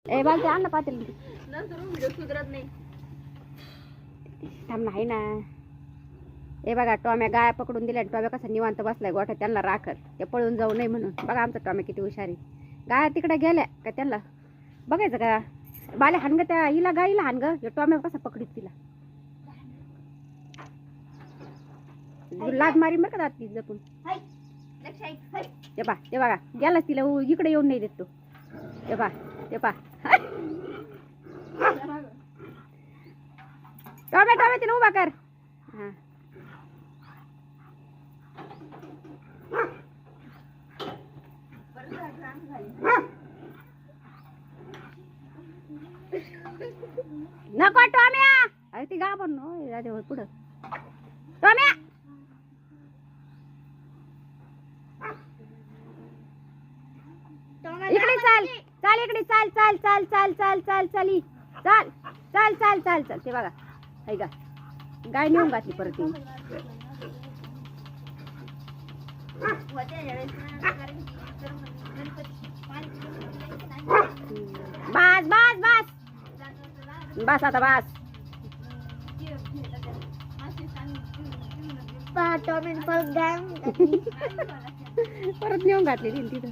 ए बालते आण ना पातेल नंतर व्हिडिओ सुधरत नाही. थांब नाही ना. हे बघा टॉम्या गाया पकडून दिल्या. टॉम्या कसा निवांत बसलाय गोठ्यात त्यांना राखत. ते पळून जाऊ नये म्हणून. बघा आमचा टॉम्या किती हुशार आहे. गाया तिकडे गेल्या का त्यांना बघायचं का. बाले हानग त्या हिला गाईला हानग. टॉम्या कसा पकडीत तिला. लाद मारी बरं का ती जपून. ते बघा गेला तिला इकडे येऊन नाही देत तो. ते पा टॉम्या टॉम्या तिला उभा कर. हा नको टॉम्या. अरे ती गा पण पुढं टॉम्या. इकडे चाल चाल इकडे चाल चाल चाल चाल चाल चाल चाली चाल चाल चाल चाल चाल. ते बघा हाय का गाय नेऊन घातली परत. बस बस बस बस आता बस. परत नेऊन घातली तिथं.